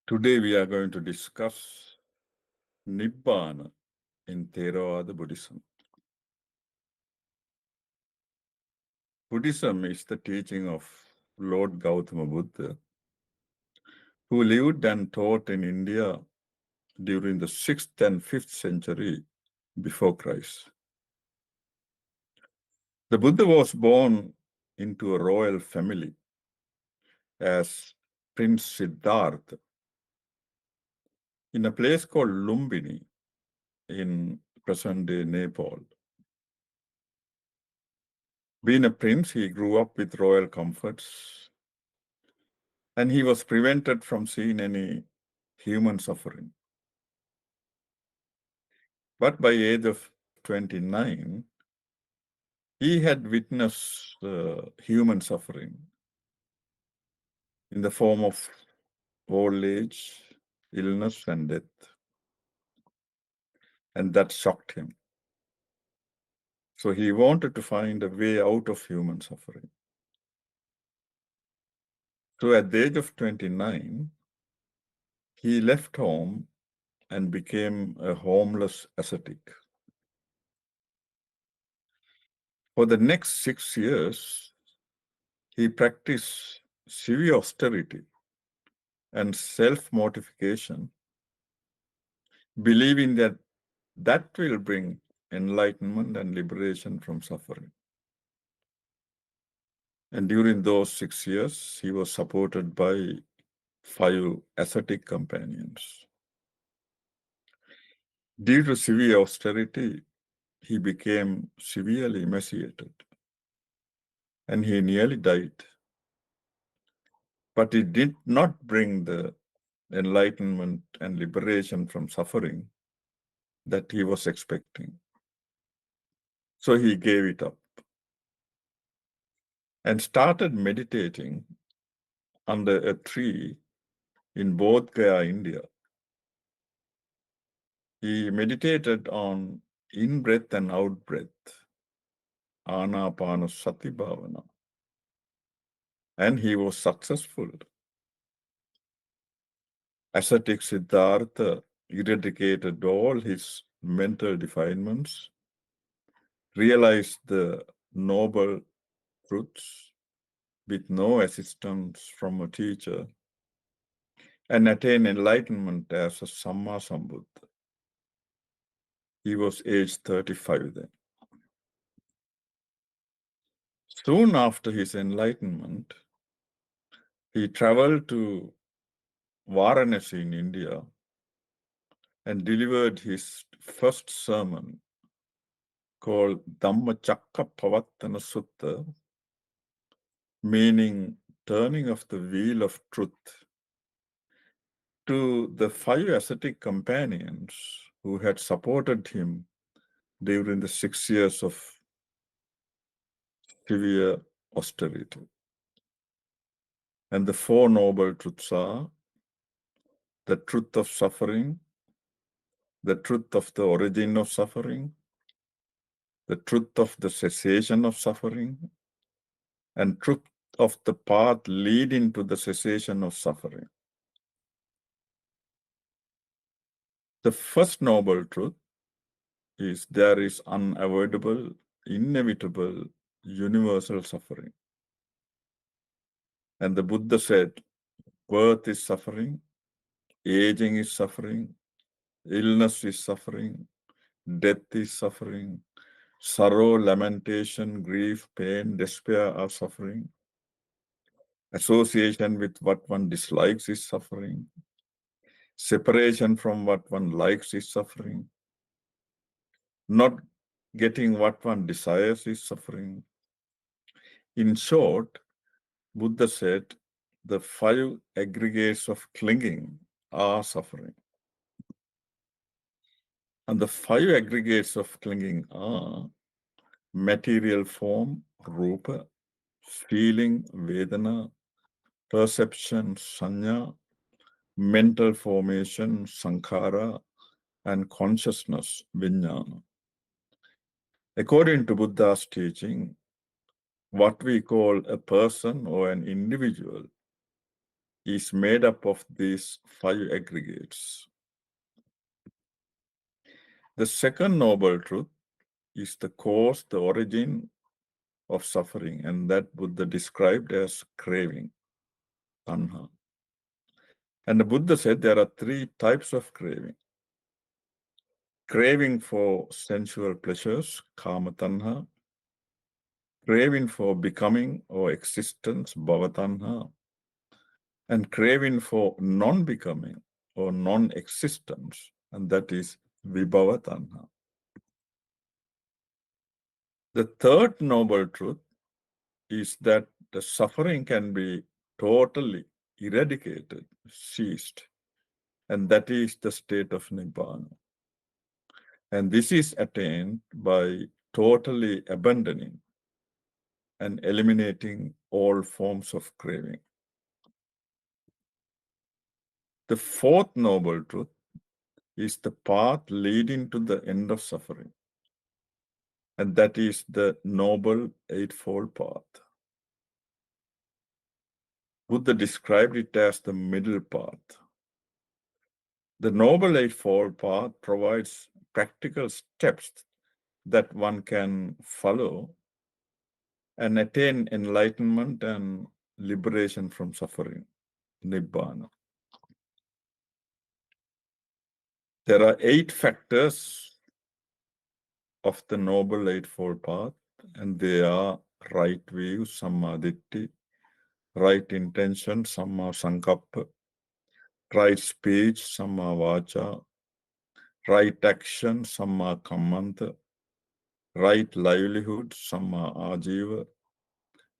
Today we are going to discuss Nibbana in Theravada Buddhism. Buddhism is the teaching of Lord Gautama Buddha, who lived and taught in India during the 6th and 5th century before Christ. The Buddha was born into a royal family as Prince Siddhartha in a place called Lumbini in present-day Nepal. Being a prince, he grew up with royal comforts, and he was prevented from seeing any human suffering. But by age of 29, he had witnessed human suffering in the form of old age, illness, and death. And that shocked him. So he wanted to find a way out of human suffering. So at the age of 29, he left home and became a homeless ascetic. For the next 6 years, he practiced severe austerity and self-mortification, believing that that will bring enlightenment and liberation from suffering. And during those 6 years, he was supported by 5 ascetic companions. Due to severe austerity, he became severely emaciated and he nearly died. But it did not bring the enlightenment and liberation from suffering that he was expecting. So he gave it up and started meditating under a tree in Bodh Gaya, India. He meditated on in-breath and out-breath, Anapanasati Bhavana, and he was successful. Ascetic Siddhartha eradicated all his mental defilements, realized the noble truths with no assistance from a teacher, and attained enlightenment as a Samma Sambuddha. He was aged 35 then. Soon after his enlightenment, he traveled to Varanasi in India and delivered his first sermon called Dhammacakkappavattana Sutta, meaning turning of the wheel of truth, to the 5 ascetic companions who had supported him during the 6 years of severe austerity. And the 4 noble truths are the truth of suffering, the truth of the origin of suffering, the truth of the cessation of suffering, and truth of the path leading to the cessation of suffering. The first noble truth is there is unavoidable, inevitable, universal suffering. And the Buddha said, birth is suffering, aging is suffering, illness is suffering, death is suffering, sorrow, lamentation, grief, pain, despair are suffering. Association with what one dislikes is suffering. Separation from what one likes is suffering. Not getting what one desires is suffering. In short, Buddha said, the 5 aggregates of clinging are suffering. And the 5 aggregates of clinging are material form, rupa, feeling, vedana, perception, sanya, mental formation, sankhara, and consciousness, vijnana. According to Buddha's teaching, what we call a person or an individual is made up of these 5 aggregates. The second noble truth is the cause, the origin of suffering, and that Buddha described as craving, tanha. And the Buddha said there are 3 types of craving. Craving for sensual pleasures, kama tanha. Craving for becoming or existence, bhava tanha. And craving for non-becoming or non-existence, and that is vibhava tanha. The third noble truth is that the suffering can be totally eradicated, ceased, and that is the state of Nibbana. And this is attained by totally abandoning and eliminating all forms of craving. The fourth noble truth is the path leading to the end of suffering, and that is the Noble Eightfold Path. Buddha described it as the middle path. The Noble Eightfold Path provides practical steps that one can follow and attain enlightenment and liberation from suffering, Nibbana. There are 8 factors of the Noble Eightfold Path, and they are right view, Sammaditthi, right intention, Samma Sankappa, right speech, Samma Vacha, right action, Samma Kammanta, right livelihood, Samma Ajiva,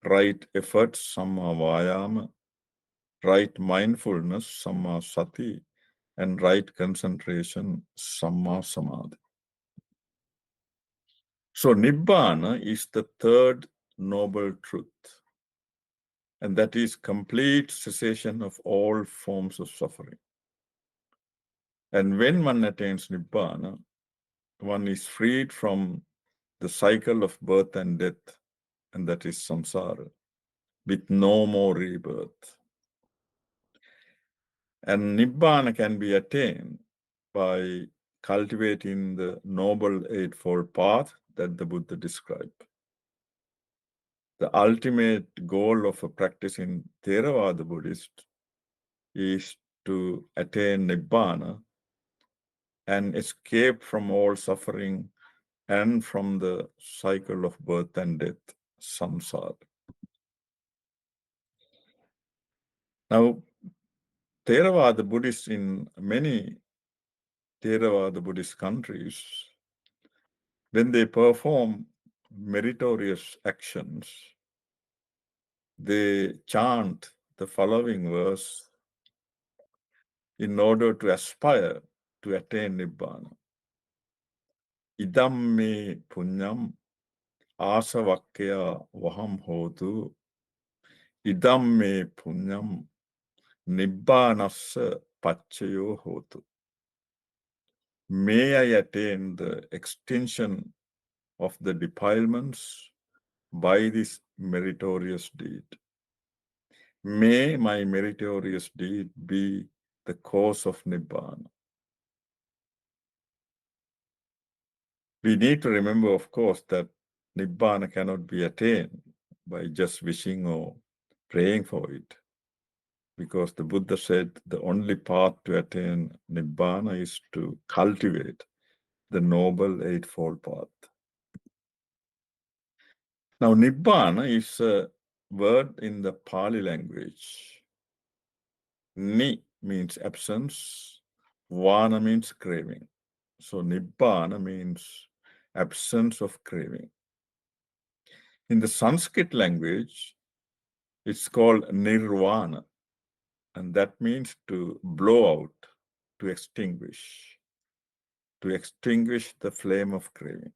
right effort, Samma Vayama, right mindfulness, Samma Sati, and right concentration, Samma Samadhi. So Nibbana is the third noble truth, and that is complete cessation of all forms of suffering. And when one attains Nibbana, one is freed from the cycle of birth and death, and that is samsara, with no more rebirth. And Nibbana can be attained by cultivating the Noble Eightfold Path that the Buddha described. The ultimate goal of a practicing Theravada Buddhist is to attain Nibbana and escape from all suffering and from the cycle of birth and death, samsara. Now, Theravada Buddhists in many Theravada Buddhist countries, when they perform meritorious actions, they chant the following verse in order to aspire to attain Nibbana. Idam me punyam asavakkaya vaham hotu. Idam me punyam Nibbanassa pachayo hotu. May I attain the extinction of the defilements by this meritorious deed. May my meritorious deed be the cause of Nibbana. We need to remember, of course, that Nibbana cannot be attained by just wishing or praying for it. Because the Buddha said the only path to attain Nibbana is to cultivate the Noble Eightfold Path. Now, Nibbana is a word in the Pali language. Ni means absence, Vana means craving. So, Nibbana means absence of craving. In the Sanskrit language, it's called Nirvana, and that means to blow out, to extinguish the flame of craving.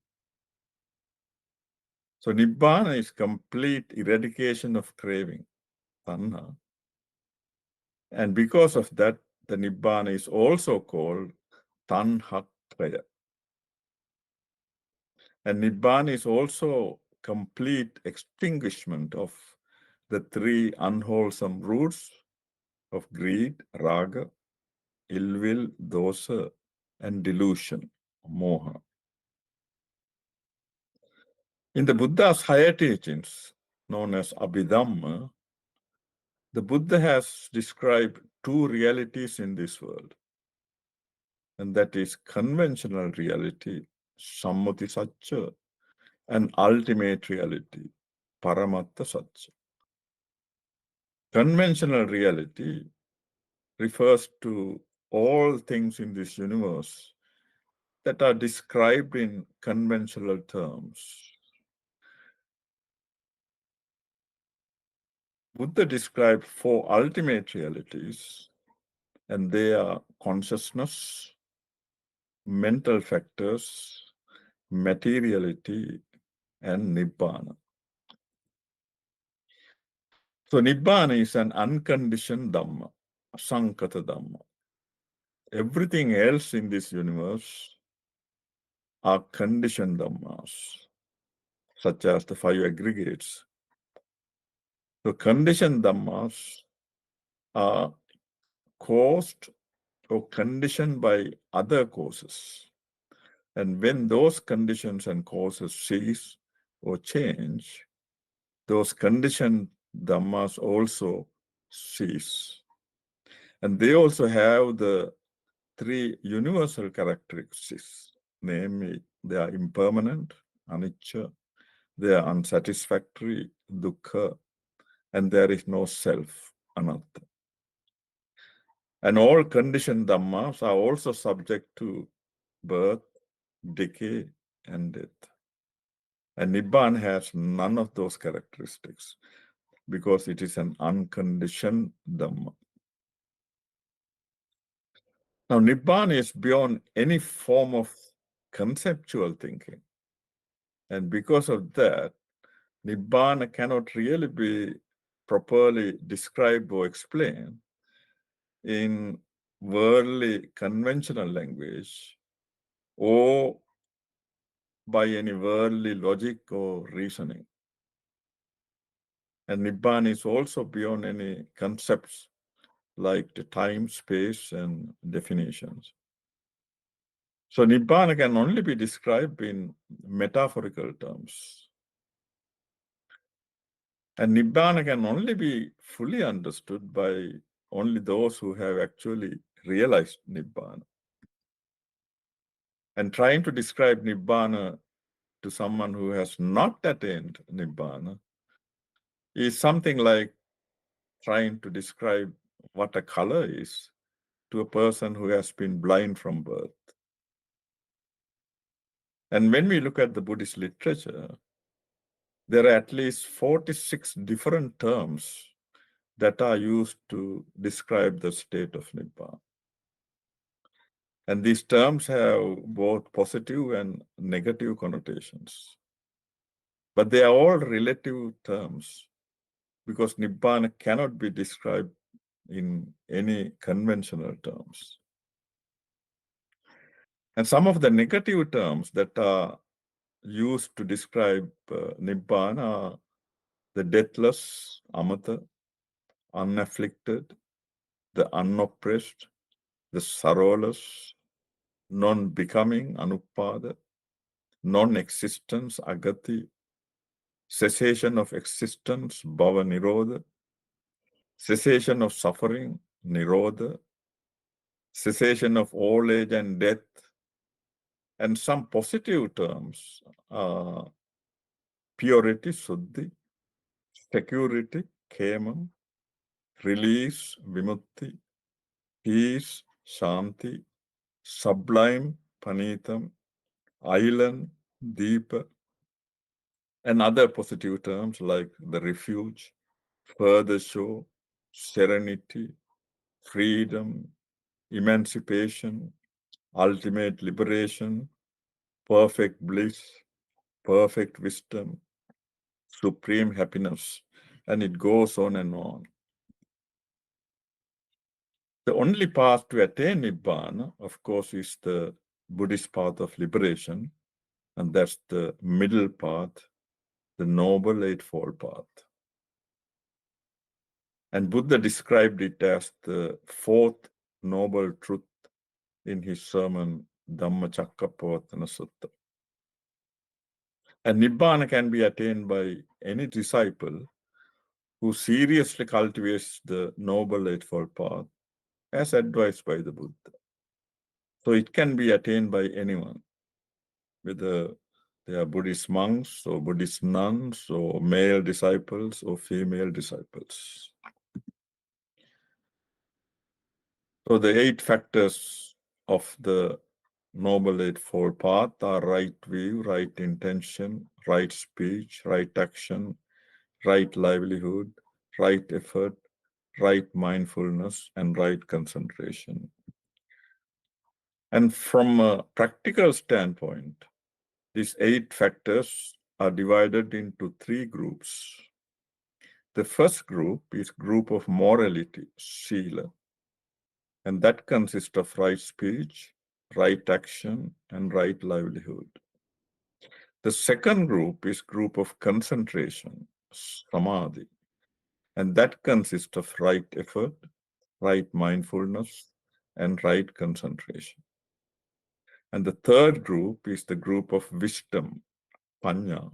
So Nibbana is complete eradication of craving, tanha. And because of that, the Nibbana is also called tanhatraya. And Nibbana is also complete extinguishment of the 3 unwholesome roots of greed, raga, ill will, dosa, and delusion, moha. In the Buddha's higher teachings, known as Abhidhamma, the Buddha has described two realities in this world, and that is conventional reality, Sammati Satcha, and ultimate reality, Paramatta Satcha. Conventional reality refers to all things in this universe that are described in conventional terms. Buddha described four ultimate realities, and they are consciousness, mental factors, materiality, and Nibbana. So Nibbana is an unconditioned Dhamma, Asankata Dhamma. Everything else in this universe are conditioned Dhammas, such as the five aggregates. So conditioned Dhammas are caused or conditioned by other causes. And when those conditions and causes cease or change, those conditioned Dhammas also cease. And they also have the three universal characteristics, namely, they are impermanent, anicca, they are unsatisfactory, dukkha, and there is no self, anatta. And all conditioned Dhammas are also subject to birth, decay, and death. And Nibbana has none of those characteristics because it is an unconditioned Dhamma. Now, Nibbana is beyond any form of conceptual thinking. And because of that, Nibbana cannot really be properly described or explained in worldly conventional language or by any worldly logic or reasoning. And Nibbana is also beyond any concepts like the time, space, and definitions. So Nibbana can only be described in metaphorical terms. And Nibbana can only be fully understood by only those who have actually realized Nibbana. And trying to describe Nibbana to someone who has not attained Nibbana is something like trying to describe what a color is to a person who has been blind from birth. And when we look at the Buddhist literature, there are at least 46 different terms that are used to describe the state of Nibbana. And these terms have both positive and negative connotations. But they are all relative terms because Nibbana cannot be described in any conventional terms. And some of the negative terms that are used to describe Nibbana are the deathless, amata, unafflicted, the unoppressed, the sorrowless, non-becoming, anuppada, non-existence, agati, cessation of existence, bhava nirodha, cessation of suffering, nirodha, cessation of old age and death, and some positive terms are purity, suddhi, security, kemam, release, vimutti, peace, shanti, sublime, panitam, island, deepa, and other positive terms like the refuge, further show, serenity, freedom, emancipation, ultimate liberation, perfect bliss, perfect wisdom, supreme happiness, and it goes on and on. The only path to attain Nibbana, of course, is the Buddhist path of liberation, and that's the middle path, the Noble Eightfold Path. And Buddha described it as the fourth noble truth in his sermon Dhammacakkappavattana Sutta. And Nibbana can be attained by any disciple who seriously cultivates the Noble Eightfold Path as advised by the Buddha. So it can be attained by anyone, whether they are Buddhist monks or Buddhist nuns or male disciples or female disciples. So the 8 factors of the Noble Eightfold Path are right view, right intention, right speech, right action, right livelihood, right effort, right mindfulness, and right concentration. And from a practical standpoint, these 8 factors are divided into 3 groups. The first group is group of morality, sila, and that consists of right speech, right action, and right livelihood. The second group is group of concentration, samadhi, and that consists of right effort, right mindfulness, and right concentration. And the third group is the group of wisdom, panya,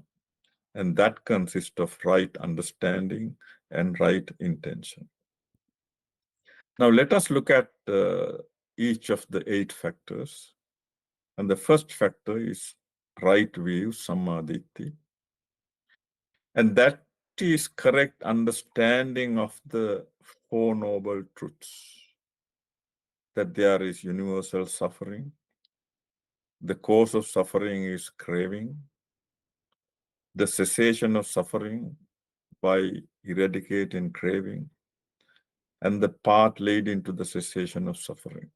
and that consists of right understanding and right intention. Now let us look at each of the 8 factors. And the first factor is right view, samadhi, and that is correct understanding of the 4 noble truths, that there is universal suffering, the cause of suffering is craving, the cessation of suffering by eradicating craving, and the path leading to the cessation of suffering.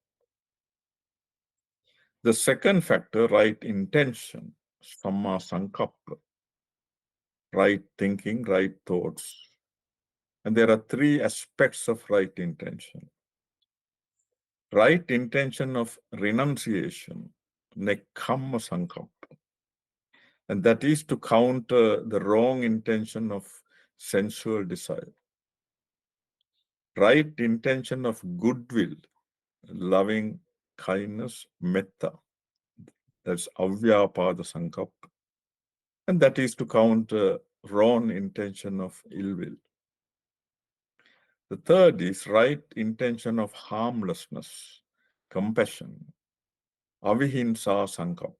The second factor, right intention, samma sankappa, right thinking, right thoughts. And there are 3 aspects of right intention. Right intention of renunciation, nekkhamma sankappa, and that is to counter the wrong intention of sensual desire. Right intention of goodwill, loving kindness, metta, that's avyapada sankappa, and that is to counter wrong intention of ill will. The third is right intention of harmlessness, compassion, avihimsa sankappa,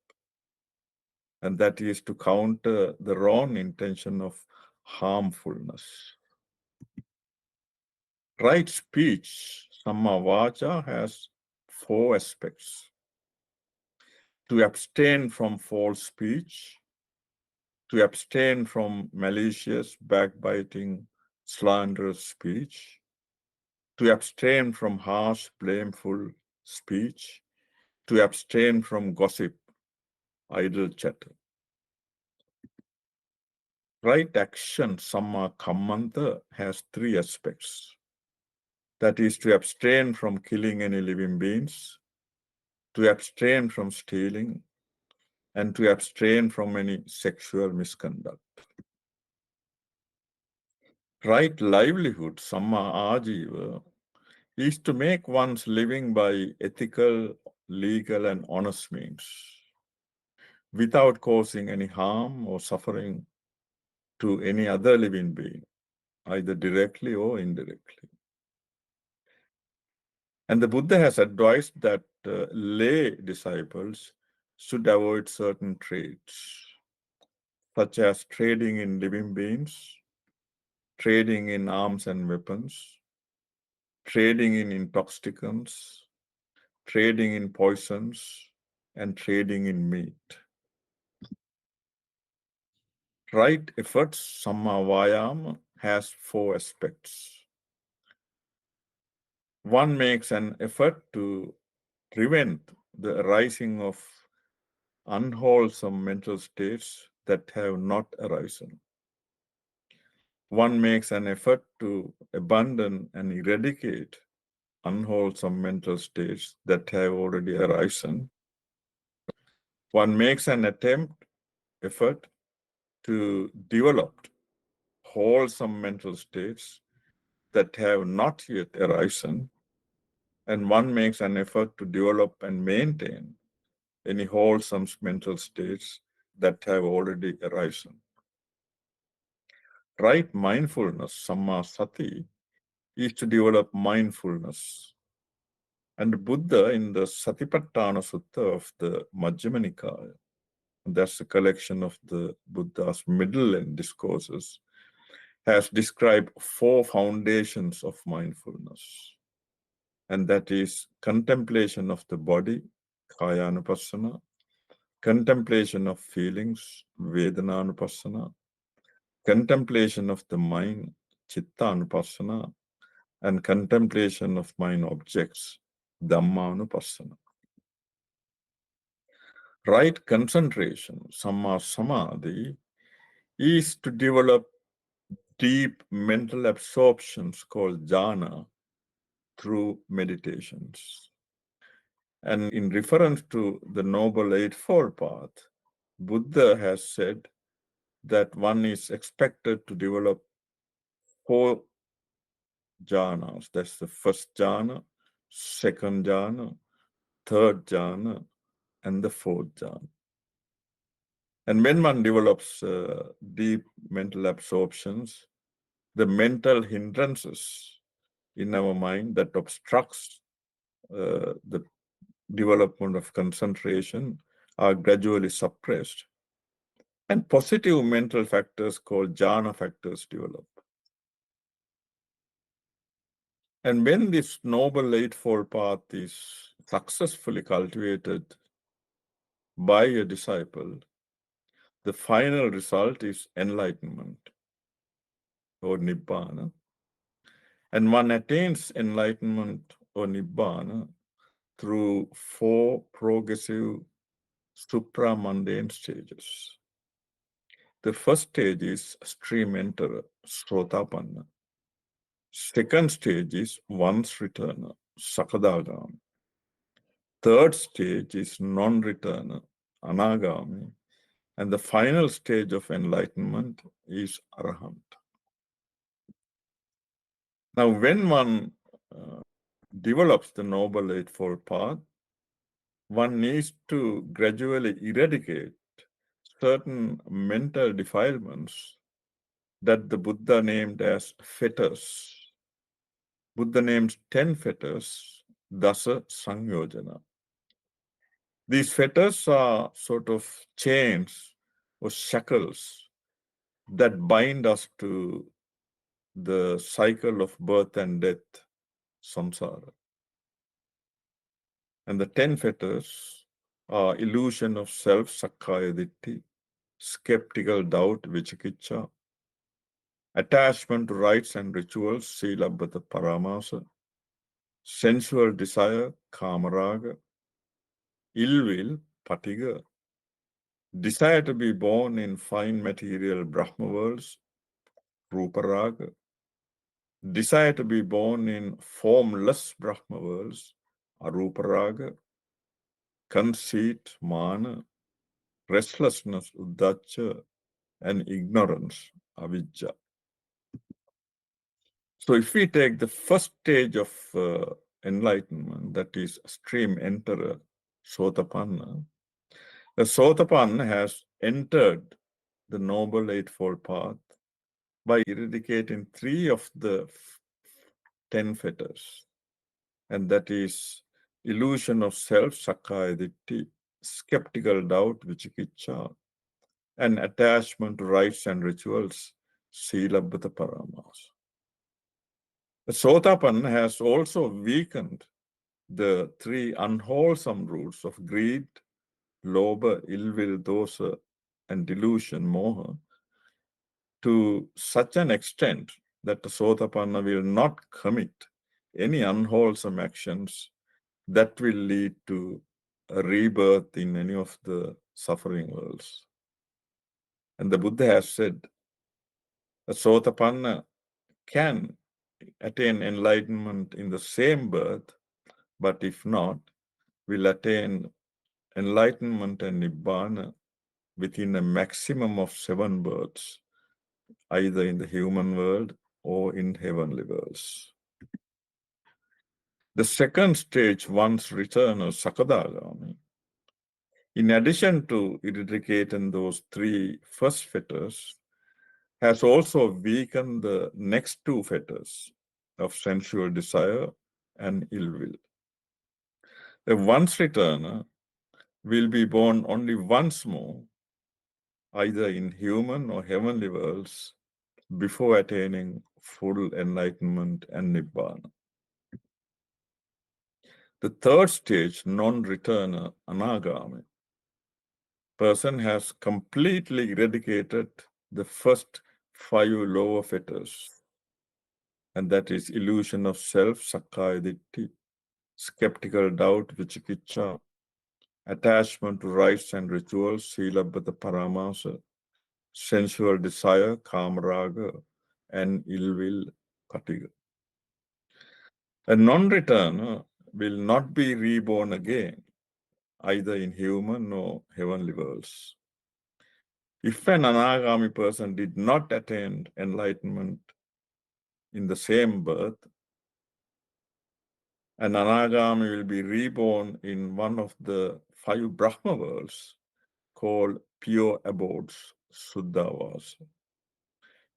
and that is to counter the wrong intention of harmfulness. Right speech, samma vacha, has 4 aspects: to abstain from false speech, to abstain from malicious, backbiting, slanderous speech, to abstain from harsh, blameful speech, to abstain from gossip, idle chatter. Right action, samma kammanta, has 3 aspects. That is to abstain from killing any living beings, to abstain from stealing, and to abstain from any sexual misconduct. Right livelihood, samma ajiva, is to make one's living by ethical, legal, and honest means, without causing any harm or suffering to any other living being, either directly or indirectly. And the Buddha has advised that lay disciples should avoid certain traits, such as trading in living beings, trading in arms and weapons, trading in intoxicants, trading in poisons, and trading in meat. Right efforts, samma vayama, has 4 aspects. One makes an effort to prevent the arising of unwholesome mental states that have not arisen. One makes an effort to abandon and eradicate unwholesome mental states that have already arisen. One makes an effort to develop wholesome mental states that have not yet arisen, and one makes an effort to develop and maintain any wholesome mental states that have already arisen. Right mindfulness, samma sati, is to develop mindfulness. And Buddha, in the Satipatthana Sutta of the Majjhima Nikaya, that's a collection of the Buddha's middle end discourses, has described 4 foundations of mindfulness. And that is contemplation of the body, kayanupassana, contemplation of feelings, vedananupassana, contemplation of the mind, chittanupassana, and contemplation of mind objects, dhammanupassana. Right concentration, samma samadhi, is to develop deep mental absorptions called jhana through meditations. And in reference to the Noble Eightfold Path, Buddha has said that one is expected to develop 4 jhanas. That's the first jhana, second jhana, third jhana, and the fourth jhana. And when one develops deep mental absorptions, the mental hindrances in our mind that obstructs the development of concentration are gradually suppressed. And positive mental factors called jhana factors develop. And when this Noble Eightfold Path is successfully cultivated by a disciple, the final result is enlightenment or Nibbana. And one attains enlightenment or Nibbana through 4 progressive supramundane stages. The first stage is stream enterer, Sotapanna. Second stage is once returner, Sakadagami. Third stage is non-returner, Anagami. And the final stage of enlightenment is Arahant. Now, when one develops the Noble Eightfold Path, one needs to gradually eradicate certain mental defilements that the Buddha named as fetters. Buddha names 10 fetters, Dasa Sangyojana. These fetters are sort of chains or shackles that bind us to the cycle of birth and death, samsara. And the 10 fetters are illusion of self, sakkaya ditthi, skeptical doubt, vichikicha, attachment to rites and rituals, silabbata paramasa, sensual desire, kamaraga, ill will, patiga, desire to be born in fine material Brahma worlds, ruparaga, desire to be born in formless Brahma worlds, aruparaga, conceit, mana, restlessness, uddhacha, and ignorance, avijja. So if we take the first stage of enlightenment, that is stream enterer, Sotapanna, the Sotapanna has entered the Noble Eightfold Path by eradicating 3 of the 10 fetters, and that is illusion of self, sakkaya ditthi, skeptical doubt, vichikicha, and attachment to rites and rituals, silabbata paramas. The Sotapanna has also weakened the 3 unwholesome roots of greed, lobha, ill will, dosa, and delusion, moha, to such an extent that the Sotapanna will not commit any unwholesome actions that will lead to a rebirth in any of the suffering worlds. And the Buddha has said, a Sotapanna can attain enlightenment in the same birth, but if not, will attain enlightenment and Nibbana within a maximum of 7 births, either in the human world or in heavenly worlds. The second stage, one's return as Sakadagami, in addition to eradicating those three first fetters, has also weakened the next two fetters of sensual desire and ill will. The once returner will be born only once more, either in human or heavenly worlds, before attaining full enlightenment and Nibbana. The third stage, non-returner, Anagami, person has completely eradicated the first five lower fetters, and that is illusion of self, Sakkaya Ditthi, skeptical doubt, Vichikicha, attachment to rites and rituals, Silabbata Paramasa, sensual desire, Kamaraga, and ill will, Patiga. A non-returner will not be reborn again, either in human or heavenly worlds. If an Anagami person did not attain enlightenment in the same birth, an Anagami will be reborn in one of the five Brahma worlds called pure abodes, Suddhavas.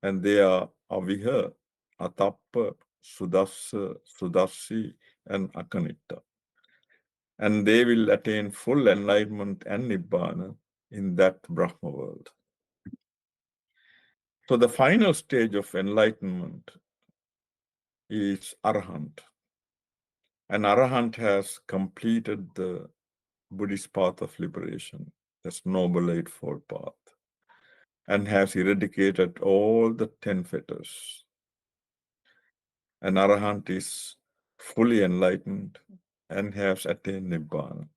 And they are Aviha, Atappa, Sudassa, Sudarsi, and Akanitta. And they will attain full enlightenment and Nibbana in that Brahma world. So the final stage of enlightenment is Arahant. An Arahant has completed the Buddhist path of liberation, this Noble Eightfold Path, and has eradicated all the 10 fetters. An Arahant is fully enlightened and has attained Nibbana.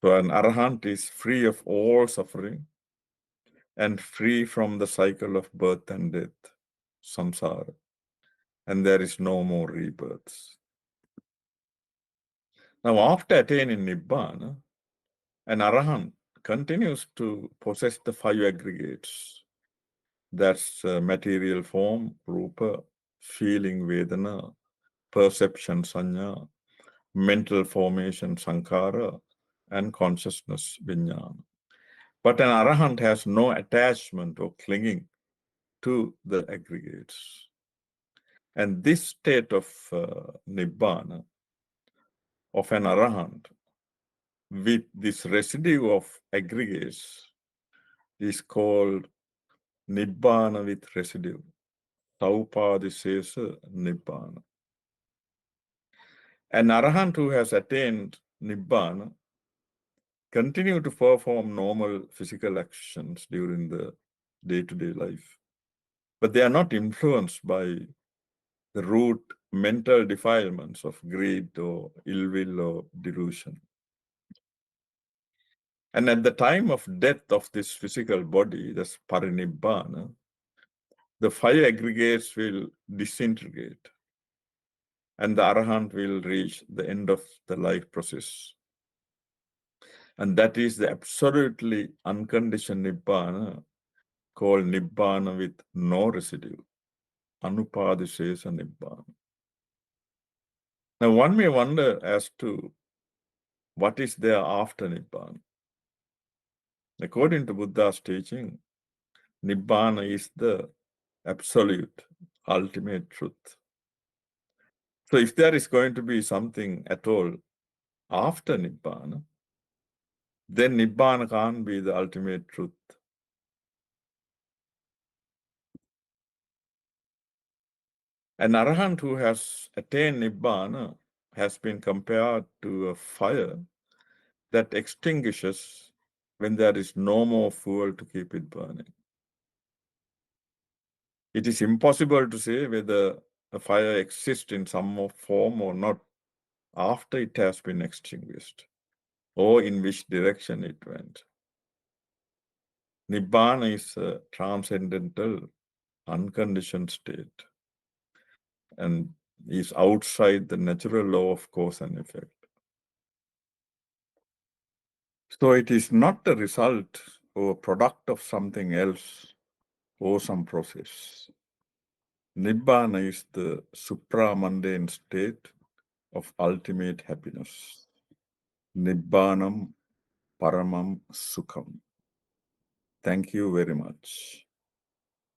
So an Arahant is free of all suffering and free from the cycle of birth and death, samsara, and there is no more rebirths. Now, after attaining Nibbana, an Arahant continues to possess the five aggregates. That's material form, rupa, feeling, vedana, perception, sanya, mental formation, sankhara, and consciousness, vijnana. But an Arahant has no attachment or clinging to the aggregates. And this state of Nibbana, of an Arahant, with this residue of aggregates, is called Nibbana with residue, Taupadisesa Nibbana. An Arahant who has attained Nibbana continue to perform normal physical actions during the day-to-day life, but they are not influenced by the root mental defilements of greed or ill will or delusion. And at the time of death of this physical body, that's parinibbana, the five aggregates will disintegrate and the Arahant will reach the end of the life process. And that is the absolutely unconditioned Nibbana, called Nibbana with no residue, Anupadisesa Nibbana. Now one may wonder as to what is there after Nibbana. According to Buddha's teaching, Nibbana is the absolute, ultimate truth. So if there is going to be something at all after Nibbana, then Nibbana can't be the ultimate truth. An Arahant who has attained Nibbana has been compared to a fire that extinguishes when there is no more fuel to keep it burning. It is impossible to say whether a fire exists in some form or not after it has been extinguished, or in which direction it went. Nibbana is a transcendental, unconditioned state and is outside the natural law of cause and effect. So it is not the result or product of something else or some process. Nibbana is the supramundane state of ultimate happiness. Nibbanam Paramam Sukham. Thank you very much.